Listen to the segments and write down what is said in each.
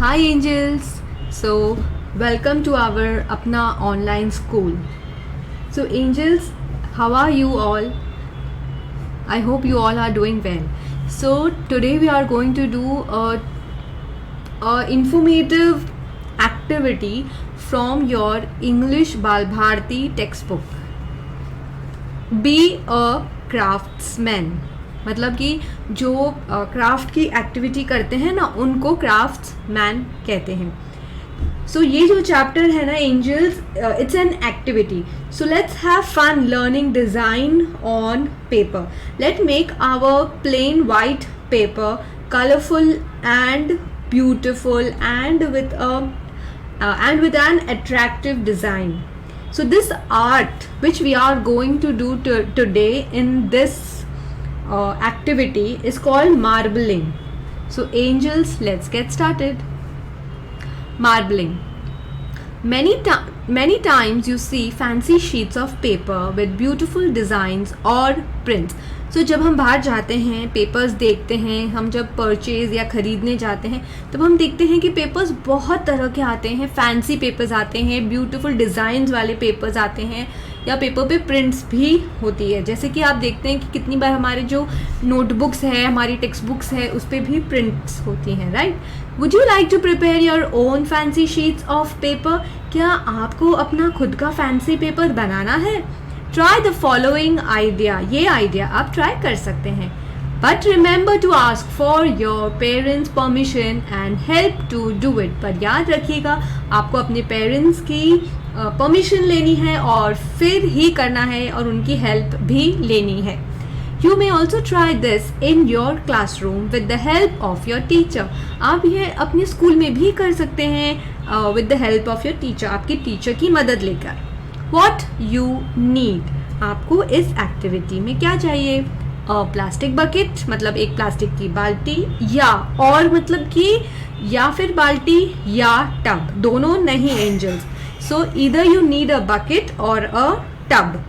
Hi angels. So welcome to our Apna online school. So angels, how are you all? I hope you all are doing well. So today we are going to do a informative activity from your English Balbharti textbook. Be a craftsman. मतलब कि जो craft की activity करते हैं ना उनको craftsman कहते हैं. सो ये जो चैप्टर है ना angels, it's an activity. So let's have fun learning design on paper. Let make our plain white paper colourful and beautiful and with an attractive design. So this art which we are going to do today in this activity is called marbling. So angels, let's get started. Marbling. Many times you see fancy sheets of paper with beautiful designs or prints. So जब हम बाहर जाते हैं, papers देखते हैं, हम जब purchase या ख़रीदने जाते हैं तब हम देखते हैं कि पेपर्स बहुत तरह के आते हैं. फैंसी पेपर्स आते हैं, ब्यूटीफुल डिज़ाइंस वाले पेपर्स आते हैं, या पेपर पे प्रिंट्स भी होती है. जैसे कि आप देखते हैं कि कितनी बार हमारे जो नोटबुक्स है, हमारी टेक्स्ट बुक्स है, उस पर भी प्रिंट्स होती हैं, right. Would you like to prepare your own fancy sheets of paper? क्या आपको अपना खुद का फैंसी पेपर बनाना है? Try the following idea. ये आइडिया आप ट्राई कर सकते हैं. But remember to ask for your parents permission and help to do it. पर याद रखिएगा आपको अपने पेरेंट्स की परमिशन लेनी है और फिर ही करना है और उनकी हेल्प भी लेनी है. You may also try this in your classroom with the help of your teacher. आप ये अपने स्कूल में भी कर सकते हैं with the help of your teacher, आपकी टीचर की मदद लेकर. What you need, आपको इस एक्टिविटी में क्या चाहिए? प्लास्टिक बकेट, मतलब एक प्लास्टिक की बाल्टी, या और मतलब कि या फिर बाल्टी या टब, दोनों नहीं angels. So either you need a bucket or a tub.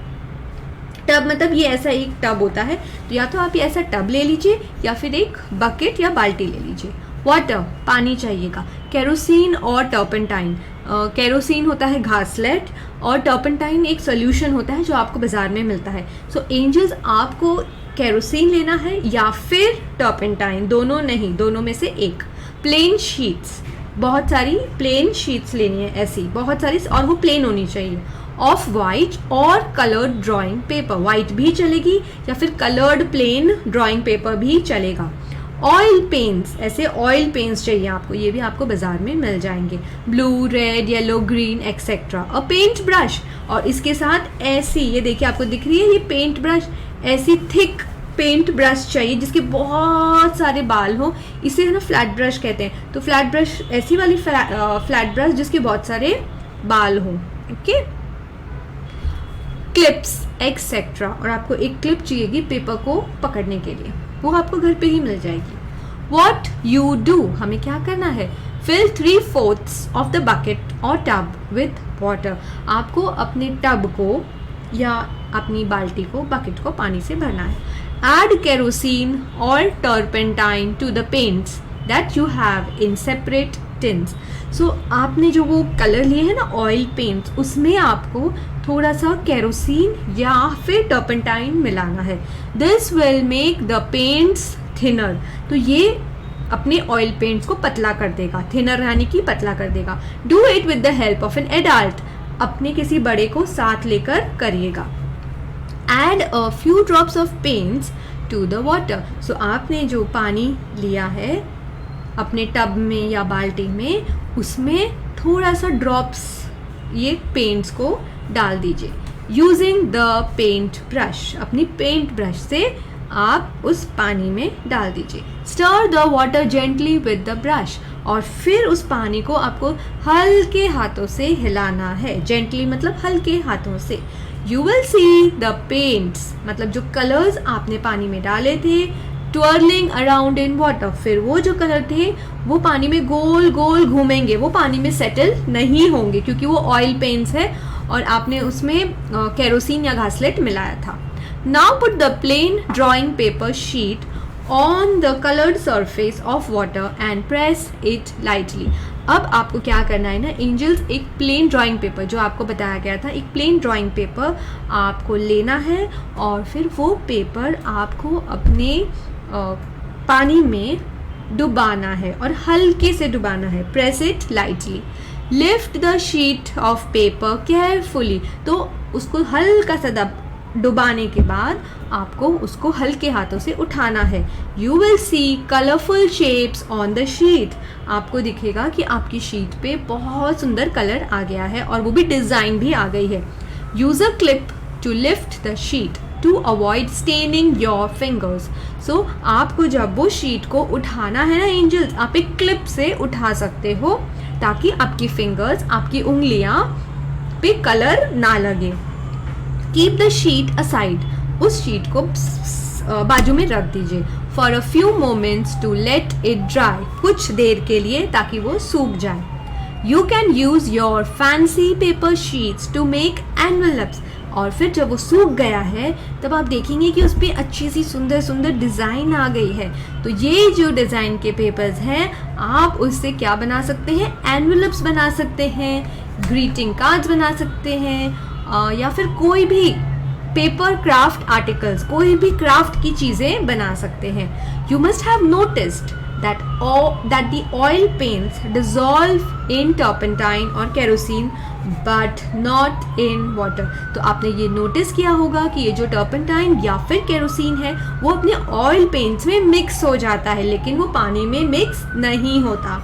Tub मतलब ये ऐसा एक टब होता है, तो या तो आप ये ऐसा टब ले लीजिए या फिर एक बकेट या बाल्टी ले लीजिए. वाटर, पानी चाहिएगा. केरोसिन और टर्पेंटाइन. केरोसिन होता है घासलेट और टर्पेंटाइन एक सोल्यूशन होता है जो आपको बाजार में मिलता है. सो एंजल्स, आपको केरोसिन लेना है या फिर टर्पेंटाइन, दोनों नहीं, दोनों में से एक. प्लेन शीट्स, बहुत सारी प्लेन शीट्स लेनी है, ऐसी बहुत सारी, और वो प्लेन होनी चाहिए. ऑफ वाइट और कलर्ड ड्राइंग पेपर, वाइट भी चलेगी या फिर कलर्ड प्लेन ड्राइंग पेपर भी चलेगा. ऑयल पेंट्स, ऐसे ऑयल पेंट्स चाहिए आपको, ये भी आपको बाजार में मिल जाएंगे. Blue, red, yellow, green etcetera. A paint brush, और इसके साथ ऐसी, ये देखिए आपको दिख रही है ये पेंट ब्रश, ऐसी थिक पेंट ब्रश चाहिए जिसके बहुत सारे बाल हों. इसे है ना फ्लैट ब्रश कहते हैं. तो फ्लैट ब्रश, ऐसी वाली फ्लैट ब्रश जिसके बहुत सारे बाल हों. ओके. क्लिप्स एक्सेट्रा, और आपको एक क्लिप चाहिएगी पेपर को पकड़ने के लिए, वो आपको घर पे ही मिल जाएगी. वॉट यू डू, हमें क्या करना है? फिल 3/4 ऑफ द बकेट और टब विथ वाटर. आपको अपने टब को या अपनी बाल्टी को, बकेट को पानी से भरना है. एड केरोसिन और turpentine to the paints that you have in separate tins. So आपने जो वो कलर लिए हैं ना ऑयल पेंट्स, उसमें आपको थोड़ा सा केरोसिन या फिर टर्पेंटाइन मिलाना है. This will make the paints thinner. तो ये अपने ऑयल पेंट्स को पतला कर देगा, थिनर यानी कि पतला कर देगा. Do it with the help of an adult, अपने किसी बड़े को साथ लेकर करिएगा. Add a few drops of paints to the water. So आपने जो पानी लिया है अपने टब में या बाल्टी में, उसमें थोड़ा सा ड्रॉप्स ये पेंट्स को डाल दीजिए. यूजिंग द पेंट ब्रश, अपनी पेंट ब्रश से आप उस पानी में डाल दीजिए. Stir the water gently with the brush, और फिर उस पानी को आपको हल्के हाथों से हिलाना है. जेंटली मतलब हल्के हाथों से. You will see the paints, मतलब जो कलर्स आपने पानी में डाले थे, ट्वर्लिंग अराउंड इन वाटर. फिर वो जो कलर थे वो पानी में गोल गोल घूमेंगे, वो पानी में सेटल नहीं होंगे क्योंकि वो ऑयल पेंट्स है और आपने उसमें केरोसिन या घासलेट मिलाया था. Now put the plain drawing paper sheet on the coloured surface of water and press it lightly. अब आपको क्या करना है ना एंजल्स, एक प्लेन ड्राइंग पेपर जो आपको बताया गया था, एक प्लेन ड्राइंग पेपर आपको लेना है और फिर वो पेपर आपको अपने पानी में डुबाना है और हल्के से डुबाना है। Press it lightly. Lift the sheet of paper carefully. तो उसको हल्का सा डुबाने के बाद आपको उसको हल्के हाथों से उठाना है। You will see colourful shapes on the sheet. आपको दिखेगा कि आपकी शीट पे बहुत सुंदर कलर आ गया है और वो भी डिज़ाइन भी आ गई है। Use a clip to lift the sheet to avoid staining your fingers. So आपको जब वो शीट को उठाना है ना एंजल्स, आप एक क्लिप से उठा सकते हो ताकि आपकी फिंगर्स, आपकी उंगलियां पे कलर ना लगे। Keep the sheet aside. उस शीट को बाजू में रख दीजिए। For a few moments to let it dry. कुछ देर के लिए ताकि वो सूख जाए। You can use your fancy paper sheets to make envelopes. और फिर जब वो सूख गया है तब आप देखेंगे कि उस पर अच्छी सी सुंदर सुंदर डिज़ाइन आ गई है। तो ये जो डिज़ाइन के पेपर्स हैं आप उससे क्या बना सकते हैं, एनवेलप्स बना सकते हैं, ग्रीटिंग कार्ड्स बना सकते हैं, या फिर कोई भी पेपर क्राफ्ट आर्टिकल्स, कोई भी क्राफ्ट की चीज़ें बना सकते हैं। You must have noticed that the oil paints dissolve in turpentine और kerosene but not in water। तो आपने ये नोटिस किया होगा कि ये जो टर्पेंटाइन या फिर केरोसिन है वो अपने ऑयल पेंट्स में मिक्स हो जाता है लेकिन वो पानी में मिक्स नहीं होता।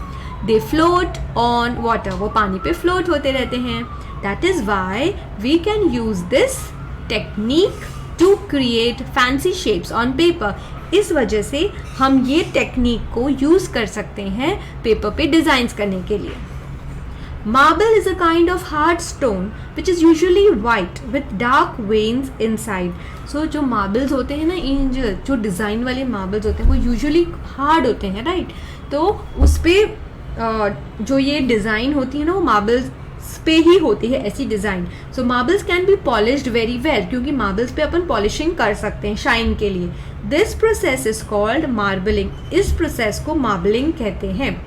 They float on water. वो पानी पे फ्लोट होते रहते हैं। That is why we can use this technique to create fancy shapes on paper. इस वजह से हम ये टेक्निक को यूज़ कर सकते हैं पेपर पे डिज़ाइंस करने के लिए। Marble is a kind of hard stone which is usually white with dark veins inside. So जो मार्बल्स होते हैं ना एंजल, जो डिज़ाइन वाले मार्बल्स होते हैं वो यूजुअली हार्ड होते हैं, राइट। तो उस पर जो ये डिज़ाइन होती है ना वो मार्बल्स पे ही होती है ऐसी design. So marbles can be polished very well, क्योंकि मार्बल्स पे अपन पॉलिशिंग कर सकते हैं शाइन के लिए। This process is called marbling. इस प्रोसेस को मार्बलिंग कहते हैं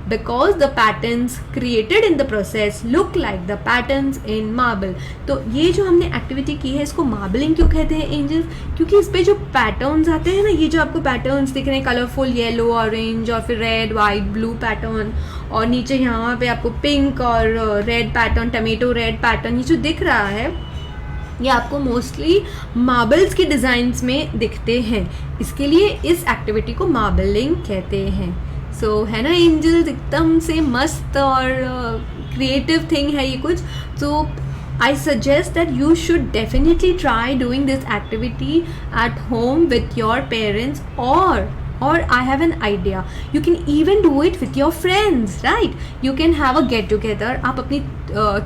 because the patterns created in the process look like the patterns in marble. तो ये जो हमने एक्टिविटी की है इसको मार्बलिंग क्यों कहते हैं एंजल्स, क्योंकि इस पे जो पैटर्न्स आते हैं ना, ये जो आपको पैटर्न्स दिख रहे हैं कलरफुल येलो ऑरेंज और फिर रेड वाइट ब्लू पैटर्न और नीचे यहाँ पे आपको पिंक और red pattern, tomato red pattern, ये जो दिख रहा है ये आपको मोस्टली मार्बल्स के डिज़ाइंस में दिखते हैं। इसके लिए इस एक्टिविटी को मार्बलिंग कहते हैं। सो है ना एंजल्स, एकदम से मस्त और क्रिएटिव थिंग है ये कुछ। सो I suggest that you should definitely try doing this activity at home with your parents, or I have an idea, you can even do it with your friends, right? You can have a get together। आप अपनी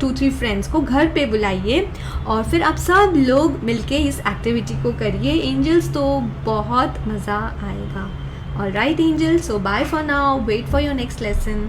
2-3 friends को घर पे बुलाइए और फिर आप सब लोग मिलके इस एक्टिविटी को करिए एंजल्स, तो बहुत मज़ा आएगा। Alright angels, so bye for now, wait for your next lesson।